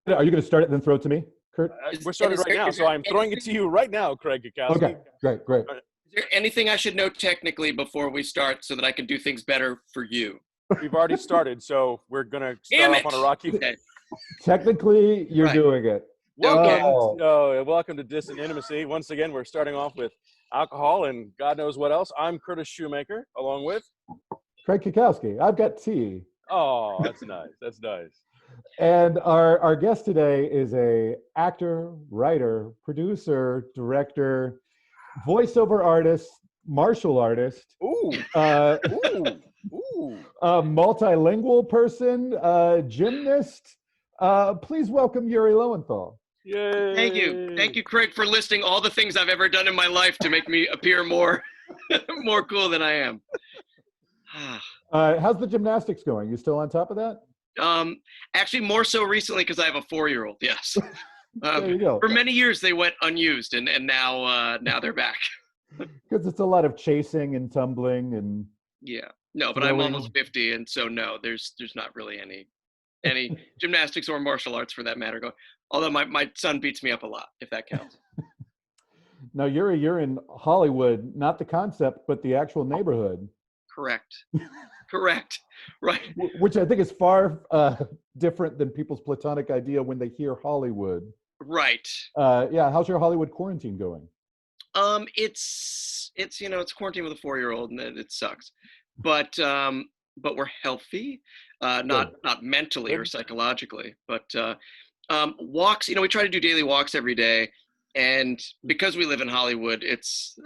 Are you going to start it and then throw it to me, Kurt? We're starting right now, so I'm throwing it to you right now, Craig Kukowski. Okay, great. Is there anything I should know technically before we start so that I can do things better for you? We've already started, so we're going to start off on a rocky. Okay. Technically, you're doing it. Welcome to Distant Intimacy. Once again, we're starting off with alcohol and God knows what else. I'm Curtis Shoemaker, along with Craig Kukowski. I've got tea. Oh, that's nice. That's nice. And our guest today is a actor, writer, producer, director, voiceover artist, martial artist. Multilingual person, gymnast. Please welcome Yuri Lowenthal. Yay. Thank you, Craig, for listing all the things I've ever done in my life to make me appear more cool than I am. How's the gymnastics going? You still on top of that? Actually, more so recently because I have a 4-year-old. Yes. There you go. For many years they went unused, and now they're back. Because it's a lot of chasing and tumbling and. Yeah. No, but I'm almost 50, and so no, there's not really any gymnastics or martial arts for that matter going. Although my son beats me up a lot, if that counts. Now, Yuri, you're in Hollywood, not the concept, but the actual neighborhood. Correct. Right. Which I think is far different than people's platonic idea when they hear Hollywood. Right. Yeah. How's your Hollywood quarantine going? It's quarantine with a 4-year-old, and it sucks. But we're healthy, not mentally or psychologically, but walks. We try to do daily walks every day, and because we live in Hollywood, it's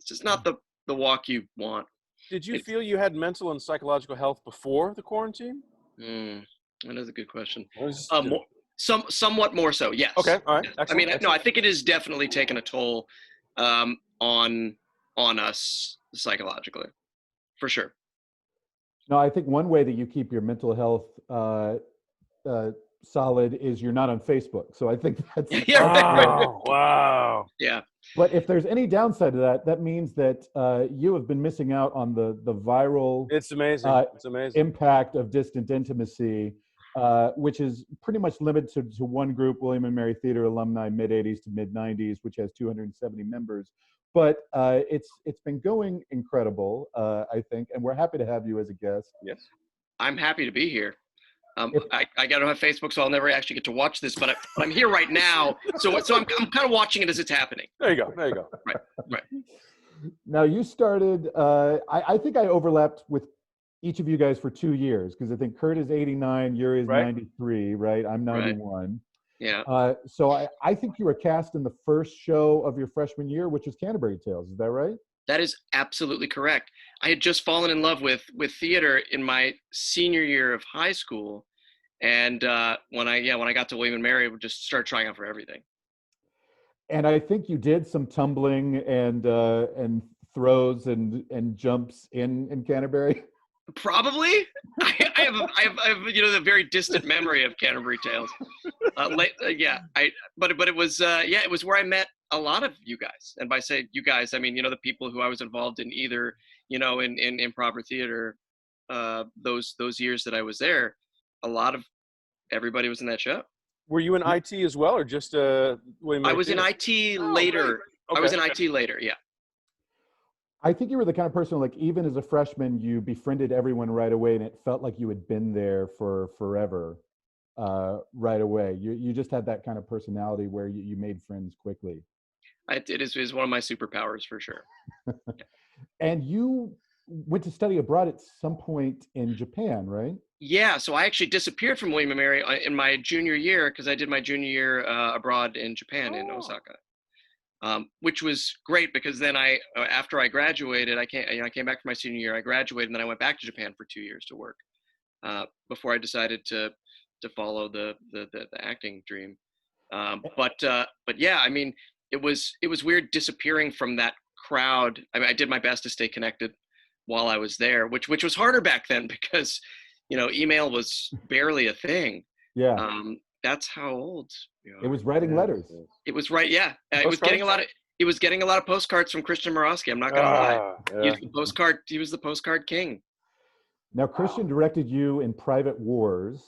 just not the walk you want. Did you feel you had mental and psychological health before the quarantine? That is a good question. Somewhat more so, yes. Okay, all right. Excellent. I mean, no, I think it has definitely taken a toll on us psychologically, for sure. No, I think one way that you keep your mental health solid is you're not on Facebook. So I think that's wow. Yeah. But if there's any downside to that, that means that you have been missing out on the viral it's amazing impact of Distant Intimacy, which is pretty much limited to one group, William and Mary Theater alumni, mid-'80s to mid-'90s, which has 270 members. But it's been going incredible, I think, and we're happy to have you as a guest. Yes. I'm happy to be here. I don't have Facebook, so I'll never actually get to watch this, but I'm here right now, so I'm kind of watching it as it's happening. There you go. Right. Now you started. I think I overlapped with each of you guys for 2 years because I think Kurt is 89, Yuri is 93, right? I'm 91. Right. Yeah. So I think you were cast in the first show of your freshman year, which was Canterbury Tales. Is that right? That is absolutely correct. I had just fallen in love with theater in my senior year of high school, and when I got to William and Mary, I would just start trying out for everything. And I think you did some tumbling and throws and jumps in Canterbury. Probably. I have a very distant memory of Canterbury Tales. But it was it was where I met a lot of you guys, and by say you guys, I mean the people who I was involved in either in improv or theater. Those years that I was there, a lot of everybody was in that show. Were you in IT as well, or just William? I was in IT later. Okay. I was in IT later. Yeah. I think you were the kind of person, like, even as a freshman, you befriended everyone right away, and it felt like you had been there for forever right away. You just had that kind of personality where you made friends quickly. It is one of my superpowers for sure. And you went to study abroad at some point in Japan, right? Yeah, so I actually disappeared from William & Mary in my junior year because I did my junior year abroad in Japan, in Osaka. Which was great because then after I graduated, I came back for my senior year. I graduated, and then I went back to Japan for 2 years to work before I decided to follow the acting dream. But yeah, I mean, it was weird disappearing from that crowd. I mean, I did my best to stay connected while I was there, which was harder back then because email was barely a thing. Yeah. That's how old. It was writing letters. It was right. Yeah. It was getting a lot of postcards from Christian Morosky. I'm not going to lie. Yeah. He was the postcard king. Now, Christian directed you in Private Wars.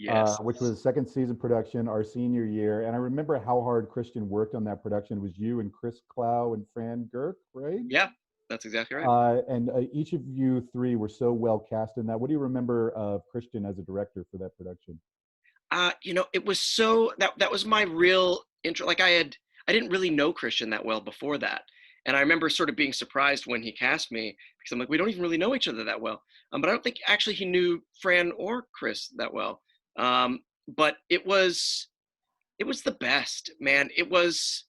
Yes. which was second season production, our senior year. And I remember how hard Christian worked on that production. It was you and Chris Clow and Fran Girk, right? Yeah, that's exactly right. And each of you three were so well cast in that. What do you remember of Christian as a director for that production? It was so that was my real intro. Like I didn't really know Christian that well before that. And I remember sort of being surprised when he cast me because I'm like, we don't even really know each other that well. But I don't think actually he knew Fran or Chris that well. But it was the best, man. It was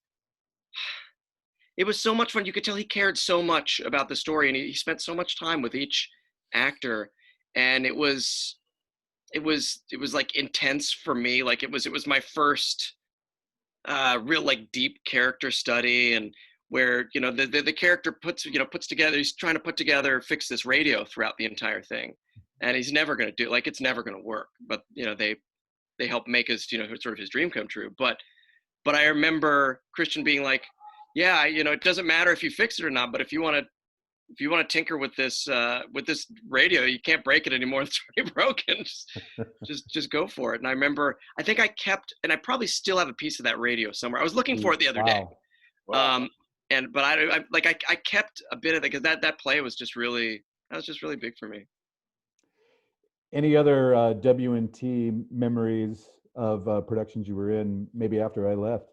so much fun. You could tell he cared so much about the story, and he spent so much time with each actor. And it was like intense for me. Like it was my first real like deep character study, and where the character puts together, he's trying to fix this radio throughout the entire thing, and he's never going to do, like, it's never going to work, but they help make his sort of his dream come true. But I remember Christian being like, yeah, it doesn't matter if you fix it or not, but if you want to tinker with this radio, you can't break it anymore. It's already broken. Just go for it. And I remember, I think I kept, and I probably still have a piece of that radio somewhere. I was looking for it the other day. Wow. But I kept a bit of it because that play was just really big for me. Any other W&T memories of productions you were in, maybe after I left?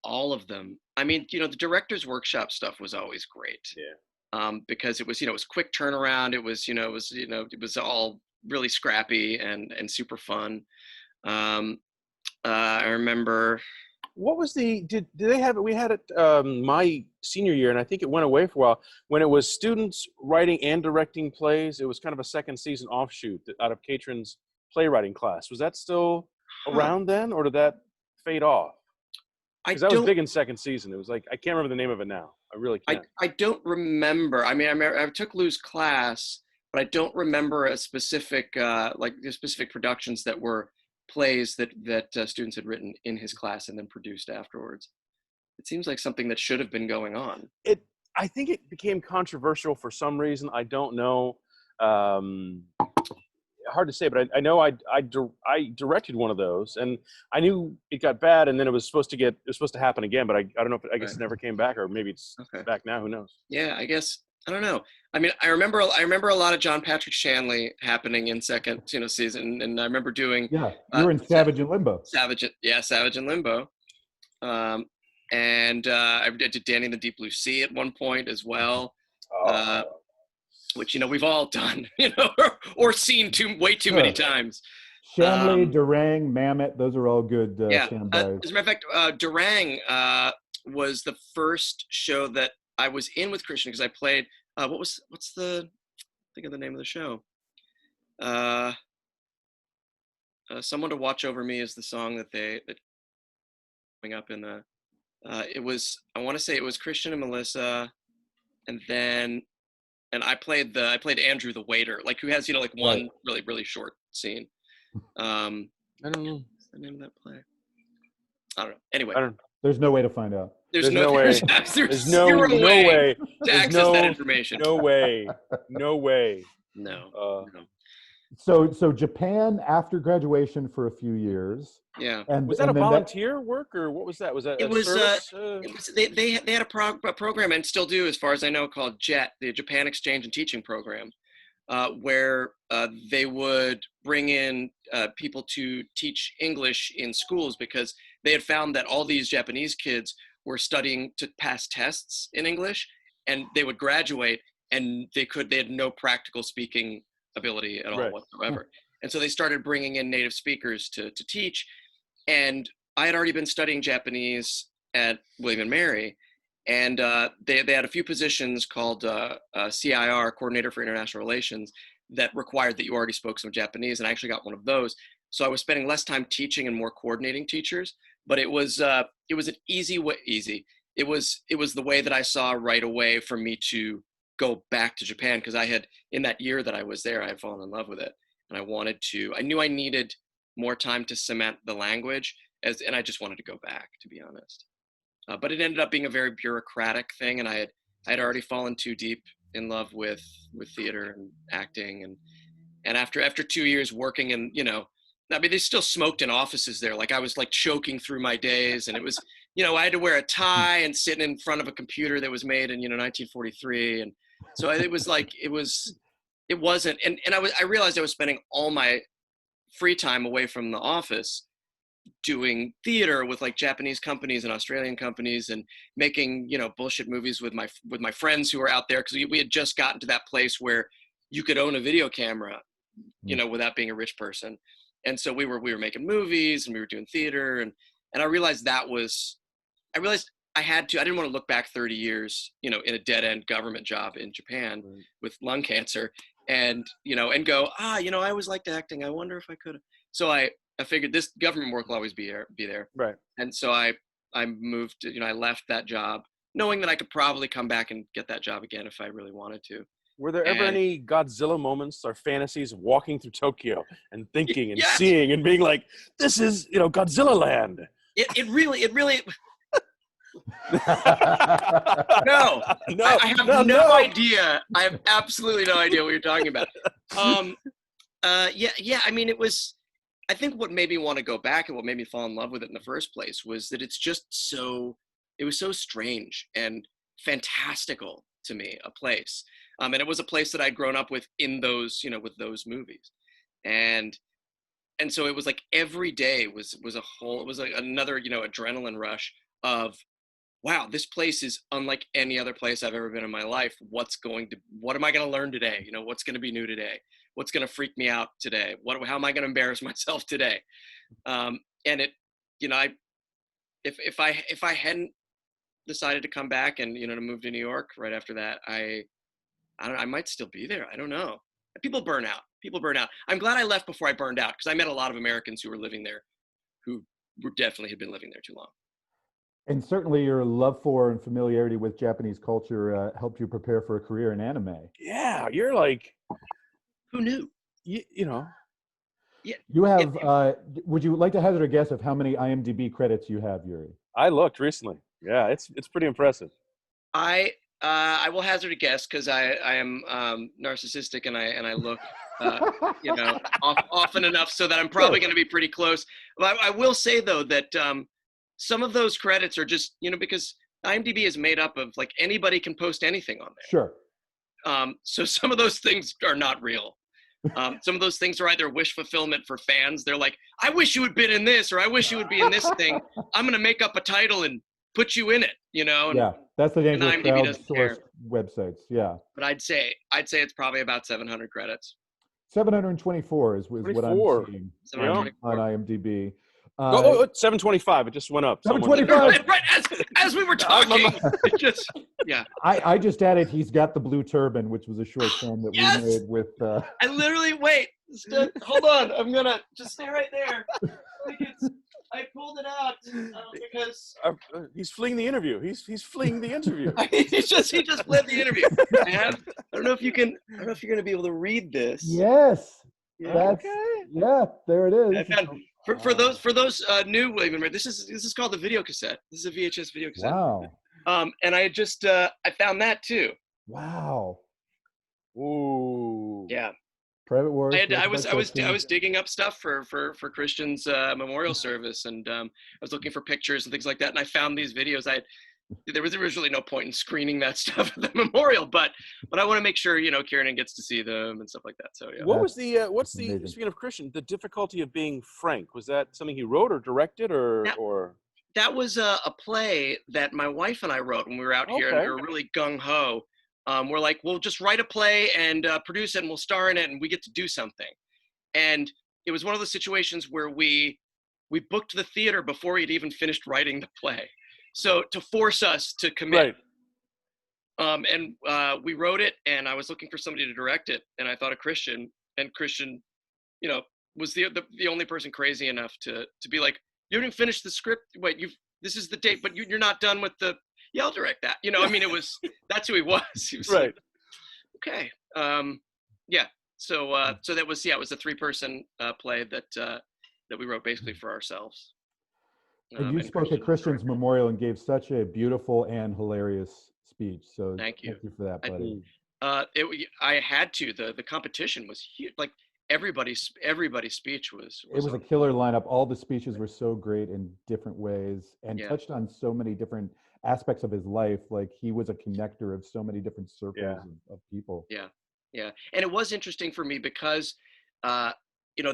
All of them. I mean, the director's workshop stuff was always great. Yeah. Because it was, it was quick turnaround. It was all really scrappy and super fun. I remember. What was did they have it? We had it my senior year, and I think it went away for a while, when it was students writing and directing plays. It was kind of a second season offshoot out of Catron's playwriting class. Was that still around then, or did that fade off? Because that was big in second season. It was like, I can't remember the name of it now. I really can't. I don't remember. I mean, I took Lou's class, but I don't remember a specific like the specific productions that were plays that students had written in his class and then produced afterwards. It seems like something that should have been going on. I think it became controversial for some reason. I don't know. Hard to say, but I know I directed one of those, and I knew it got bad, and then it was supposed to happen again, but I don't know if I guess it never came back, or maybe it's back now. Who knows? Yeah, I guess I don't know. I mean, I remember a lot of John Patrick Shanley happening in second season, and I remember doing you were in Savage and Limbo. Savage and Limbo, and I did Danny and the Deep Blue Sea at one point as well. Which we've all done, or seen way too many times. Shanley, Durang, Mamet, those are all good standbys. As a matter of fact, Durang was the first show that I was in with Christian, because I played. What's the? Think of the name of the show. Someone to Watch Over Me is the song that coming up in the. It was, I want to say it was Christian and Melissa, and I played Andrew the waiter, like, who has like one really, really short scene. I don't know. What's the name of that play? I don't know. Anyway, there's no way to find out. There's no way. There's no way to access that information. No way. No. So Japan after graduation for a few years. Yeah. And was that a volunteer work, or what was that? Was that it was they had a program, and still do, as far as I know, called JET, the Japan Exchange and Teaching Program, where they would bring in people to teach English in schools, because they had found that all these Japanese kids were studying to pass tests in English, and they would graduate and they had no practical speaking ability at all whatsoever. And so they started bringing in native speakers to teach. And I had already been studying Japanese at William and Mary, and they had a few positions called CIR, Coordinator for International Relations, that required that you already spoke some Japanese, and I actually got one of those. So I was spending less time teaching and more coordinating teachers, but it was an easy way. It was the way that I saw right away for me to go back to Japan, because I had, in that year that I was there, I had fallen in love with it, and I knew I needed more time to cement the language, and I just wanted to go back, to be honest. But it ended up being a very bureaucratic thing, and I had already fallen too deep in love with theater and acting, and after 2 years working in I mean, they still smoked in offices there. Like I was like choking through my days, and it was, I had to wear a tie and sit in front of a computer that was made in 1943, and so it was like it wasn't, and I realized I was spending all my free time away from the office doing theater with like Japanese companies and Australian companies, and making bullshit movies with my friends who were out there, because we had just gotten to that place where you could own a video camera without being a rich person. And so we were making movies and we were doing theater, and I realized I didn't want to look back 30 years in a dead end government job in Japan with lung cancer, and and go, I always liked acting, I wonder if I could. So I figured this government work will always be there. Right. And so I moved, I left that job knowing that I could probably come back and get that job again if I really wanted to. Were there ever any Godzilla moments or fantasies of walking through Tokyo and thinking and Yes. seeing and being like, this is, Godzilla land? It really no, I have no idea. I have absolutely no idea what you're talking about. Yeah. I mean, I think what made me want to go back and what made me fall in love with it in the first place was that it was so strange and fantastical to me, a place. And it was a place that I'd grown up with in those, with those movies. And so it was like every day was like another, adrenaline rush of, wow, this place is unlike any other place I've ever been in my life. What am I going to learn today? What's going to be new today? What's going to freak me out today? How am I going to embarrass myself today? And it, if I hadn't decided to come back and, to move to New York right after that, I don't know, I might still be there. I don't know. People burn out. I'm glad I left before I burned out, because I met a lot of Americans who were living there who definitely had been living there too long. And certainly your love for and familiarity with Japanese culture helped you prepare for a career in anime. Yeah, you're like, who knew? You know. Yeah. You have, would you like to hazard a guess of how many IMDb credits you have, Yuri? I looked recently. Yeah, it's pretty impressive. I will hazard a guess, because I am narcissistic, and I look often enough so that I'm probably going to be pretty close. But I will say though that some of those credits are just because IMDb is made up of, like, anybody can post anything on there. Sure. So some of those things are not real. Some of those things are either wish fulfillment for fans. They're like, I wish you had been in this, or I wish you would be in this thing. I'm going to make up a title and put you in it, And, yeah, that's the dangerous crowdsourced websites. Yeah. But I'd say it's probably about 700 credits. 724 is what I'm seeing on IMDb. 725. It just went up. 725. Right, as we were talking. It just, yeah. I just added he's got the blue turban, which was a short film that we made with. I literally hold on. I'm gonna just stay right there. I pulled it out because he's fleeing the interview. He's fleeing the interview. he just fled the interview. I don't know if you're gonna be able to read this. Yes. Yeah. Yeah, there it is. For those new William, this is called the video cassette. This is a VHS video cassette. Wow. And I just I found that too. Wow. Ooh. Yeah. Private Wars. I was digging up stuff for Christian's memorial service, and I was looking for pictures and things like that, and I found these videos. There was really no point in screening that stuff at the memorial, but I want to make sure Kieran gets to see them and stuff like that. So yeah. What's the speaking of Christian, the difficulty of being Frank? Was that something he wrote or directed or? That was a play that my wife and I wrote when we were out here, and we were really gung ho. We're like, we'll just write a play and produce it, and we'll star in it, and we get to do something. And it was one of those situations where we booked the theater before we'd even finished writing the play. So to force us to commit. Right. And we wrote it, and I was looking for somebody to direct it, and I thought of Christian, and Christian, was the only person crazy enough to be like, you haven't finished the script. Wait, this is the date, but you're not done with the. Yeah, I'll direct that. I mean, that's who he was. He was right. Like, okay. Yeah. So that was, it was a 3-person play that we wrote basically for ourselves. And you spoke at Christian's memorial and gave such a beautiful and hilarious speech. So thank you for that, buddy. I had to. The competition was huge. Like everybody's speech was It was a on killer point. lineup. All the speeches were so great in different ways and Yeah. touched on so many different aspects of his life. Like he was a connector of so many different circles of people. Yeah, yeah, and it was interesting for me because, uh,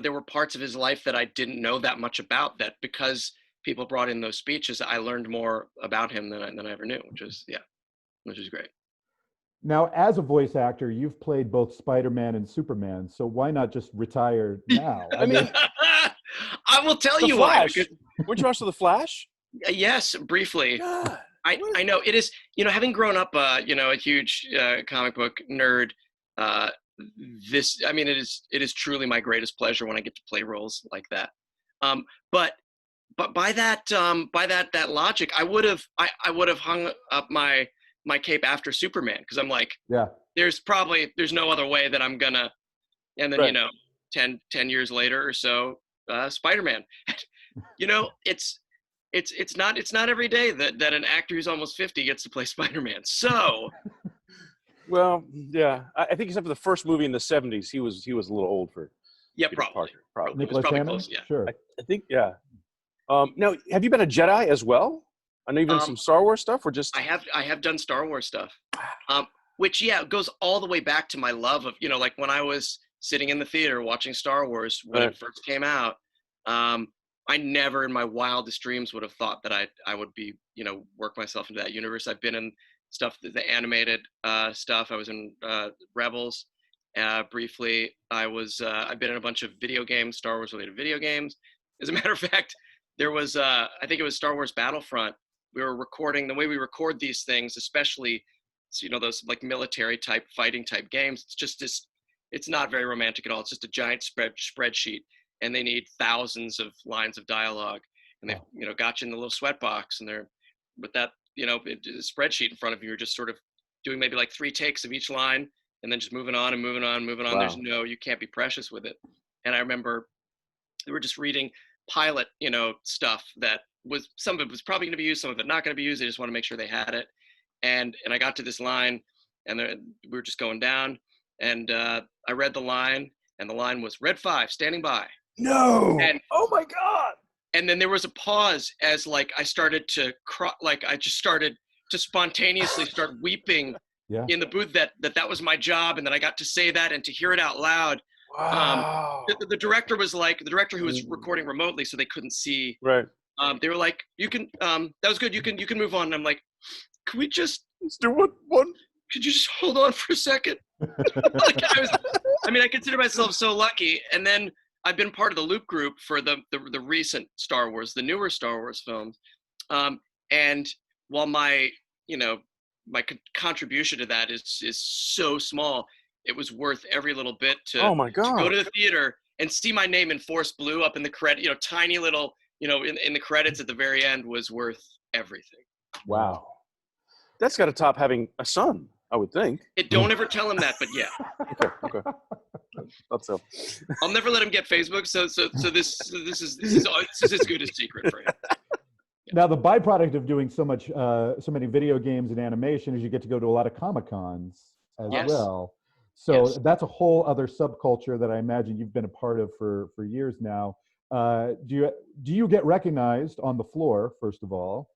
there were parts of his life that I didn't know that much about. That because people brought in those speeches, I learned more about him than I ever knew, which is great. Now, as a voice actor, you've played both Spider-Man and Superman, so why not just retire now? I mean, I will tell The you why. Flash. Because, Weren't you also The Flash? yes, briefly. God. I know it is, having grown up, a huge comic book nerd. Uh, it is truly my greatest pleasure when I get to play roles like that. Um, but by that logic, I would have hung up my cape after Superman, because I'm like, Yeah. there's no other way that I'm gonna. And then Right. 10 years later or so, Spider-Man. It's not every day that an actor who's almost 50 gets to play Spider-Man. So Well, yeah. I think except for the first movie in the 70s, he was a little old for yeah, Peter probably. Parker. Probably. It was Nicholas probably Hammond? close. Yeah. Sure. I think, yeah. Now, have you been a Jedi as well? I know you've done some Star Wars stuff, or just? I have done Star Wars stuff, which goes all the way back to my love of like when I was sitting in the theater watching Star Wars when Right. it first came out. I never in my wildest dreams would have thought that I would be work myself into that universe. I've been in stuff, the animated stuff. I was in Rebels briefly. I've been in a bunch of video games, Star Wars related video games. As a matter of fact, there was I think it was Star Wars Battlefront. We were recording, the way we record these things, especially those like military type fighting type games. It's just this. It's not very romantic at all. It's just a giant spreadsheet, and they need thousands of lines of dialogue, and they've got you in the little sweat box, and they're with that spreadsheet in front of you. You're just sort of doing maybe like 3 takes of each line, and then just moving on and moving on and moving on. Wow. You can't be precious with it. And I remember we were just reading pilot stuff that was, some of it was probably going to be used, some of it not going to be used. They just want to make sure they had it. And I got to this line, and we were just going down, and I read the line, and the line was Red 5 standing by. No. And oh my God. And then there was a pause as like I started to cry, like I just started to spontaneously start weeping in the booth that was my job, and that I got to say that and to hear it out loud. Wow. The director was like, the director who was recording remotely, so they couldn't see. Right. They were like, "You can, that was good. You can move on." And I'm like, "Can we just do one? Could you just hold on for a second?" I consider myself so lucky. And then I've been part of the Loop group for the recent Star Wars, the newer Star Wars films. And while my contribution to that is so small, it was worth every little bit to go to the theater and see my name in Force Blue up in the credit, tiny little, in the credits at the very end, was worth everything. Wow. That's got to top having a son, I would think. Don't ever tell him that, but yeah. Okay. Thought so. I'll never let him get Facebook, so this is as good a secret for him. Yeah. Now, the byproduct of doing so many video games and animation is you get to go to a lot of Comic-Cons as well. So that's a whole other subculture that I imagine you've been a part of for years now. Do you get recognized on the floor, first of all?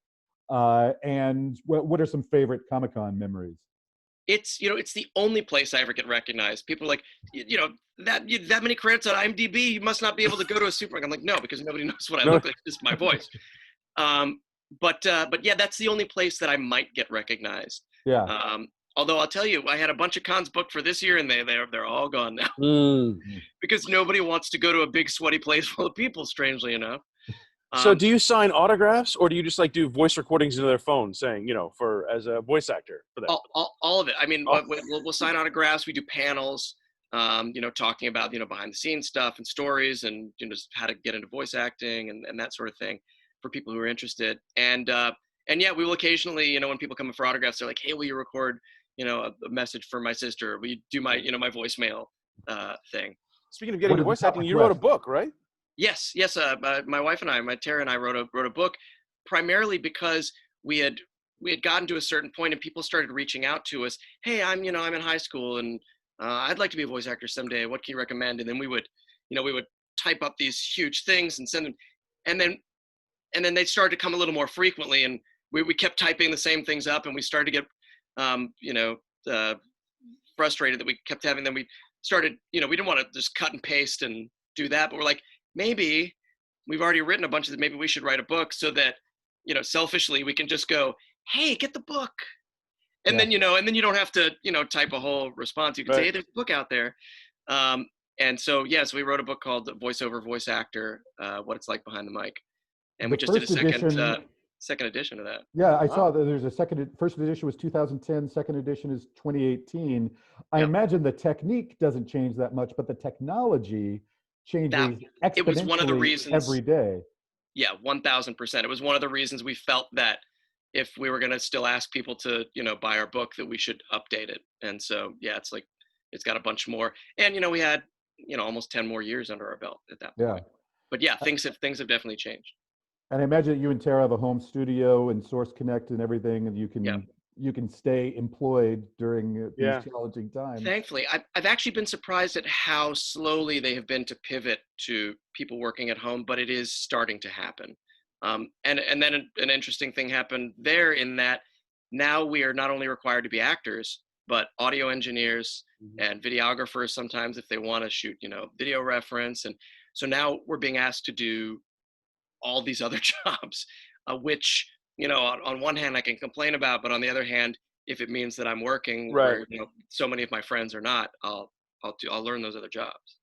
And what are some favorite Comic-Con memories? It's it's the only place I ever get recognized. People are like, that many credits on IMDb, you must not be able to go to a supermarket. I'm like, no, because nobody knows what I look like, just my voice. But yeah, that's the only place that I might get recognized. Yeah. Although I'll tell you, I had a bunch of cons booked for this year, and they're all gone now. Because nobody wants to go to a big sweaty place full of people, strangely enough. So do you sign autographs, or do you just like do voice recordings into their phone saying, as a voice actor for that? All of it. I mean, we'll sign autographs. We do panels, talking about, behind the scenes stuff and stories, and, just how to get into voice acting and that sort of thing for people who are interested. And yeah, we will occasionally, when people come in for autographs, they're like, "Hey, will you record, a message for my sister? Will you do my, my voicemail thing?" Speaking of getting into voice acting, you wrote a book, right? Yes. My wife and I, Tara and I, wrote a book, primarily because we had gotten to a certain point and people started reaching out to us. "Hey, I'm in high school and I'd like to be a voice actor someday. What can you recommend? And then we would type up these huge things and send them, and then they started to come a little more frequently, and we kept typing the same things up, and we started to get frustrated that we kept having them. We started, we didn't want to just cut and paste and do that, but we're like, maybe we've already written a bunch of it. Maybe we should write a book so that, selfishly we can just go, hey, get the book. And then, and then you don't have to, type a whole response. You can say, hey, there's a book out there. And so, so we wrote a book called Voiceover Voice Actor, What It's Like Behind the Mic. And we just did a second edition of that. Yeah, I saw that there's first edition was 2010, second edition is 2018. I imagine the technique doesn't change that much, but the technology changes exponentially it was one of the reasons, every day. Yeah, 1000%. It was one of the reasons we felt that if we were going to still ask people to, buy our book, that we should update it. And so, it's like, it's got a bunch more. And, we had, almost 10 more years under our belt at that point. But things have definitely changed. And I imagine that you and Tara have a home studio and Source Connect and everything, and you can stay employed during these challenging times. Thankfully, I've actually been surprised at how slowly they have been to pivot to people working at home, but it is starting to happen. And then an interesting thing happened there in that now we are not only required to be actors, but audio engineers and videographers sometimes if they want to shoot, video reference. And so now we're being asked to do all these other jobs, which, on one hand I can complain about, but on the other hand, if it means that I'm working where, so many of my friends are not, I'll learn those other jobs.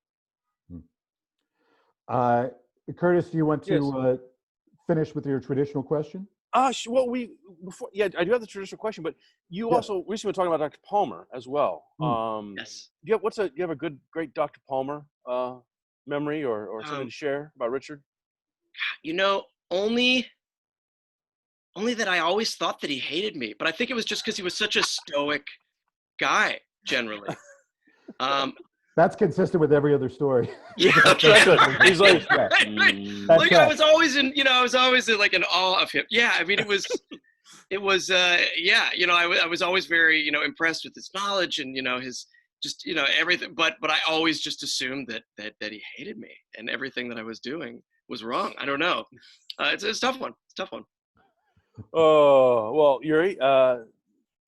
Curtis, do you want to finish with your traditional question? Well, I do have the traditional question, but you also recently were talking about Dr. Palmer as well. Yes. Do you have a great Dr. Palmer memory or something to share about Richard? Only that I always thought that he hated me, but I think it was just because he was such a stoic guy generally. That's consistent with every other story. Yeah, he's like, like I was always in like in awe of him. Yeah, I mean, it was, I was always very, impressed with his knowledge and, his just, everything. But I always just assumed that he hated me and everything that I was doing was wrong. I don't know. It's a tough one. It's a tough one. Oh, well, Yuri,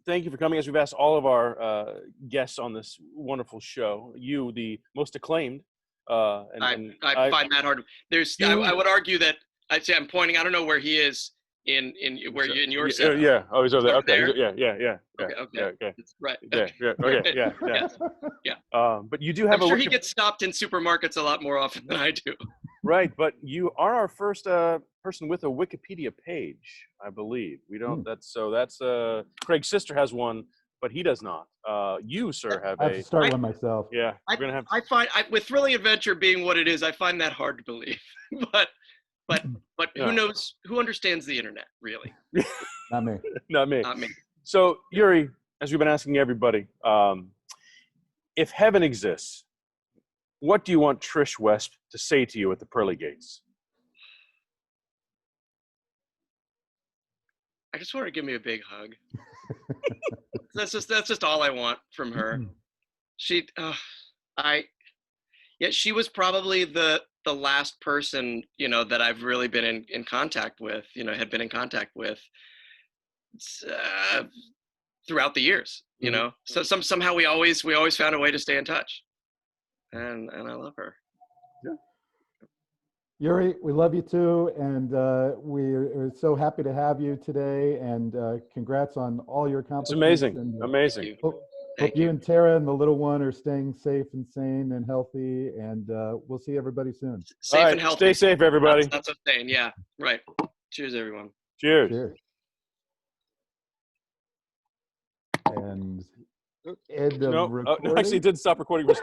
thank you for coming. As we've asked all of our guests on this wonderful show, you, the most acclaimed. I find that hard. I would argue that I'd say I'm pointing. I don't know where he is in your setup. Yeah. Oh, he's over there. Okay. There? Yeah. Okay. Right. Yeah. But you do have. I'm sure he gets stopped in supermarkets a lot more often than I do. Right, but you are our first person with a Wikipedia page, I believe. We don't. That's Craig's sister has one, but he does not. You, sir, have I have to start one myself. Yeah, I find with Thrilling Adventure being what it is, I find that hard to believe. but who knows? Who understands the internet, really? Not me. Not me. So, Yuri, as we've been asking everybody, if heaven exists, what do you want Trish Wesp to say to you at the pearly gates? I just want her to give me a big hug. That's just all I want from her. She was probably the last person, that I've really been in contact with, had been in contact with throughout the years, So somehow we always found a way to stay in touch. And I love her. Yeah. Yuri, we love you too, and we're so happy to have you today. And congrats on all your accomplishments. It's amazing, amazing. Hope you and Tara and the little one are staying safe and sane and healthy. And we'll see everybody soon. Safe and healthy. Stay safe, everybody. That's what I'm saying. Yeah, right. Cheers, everyone. Cheers. Cheers. And end of recording. Actually, it didn't stop recording.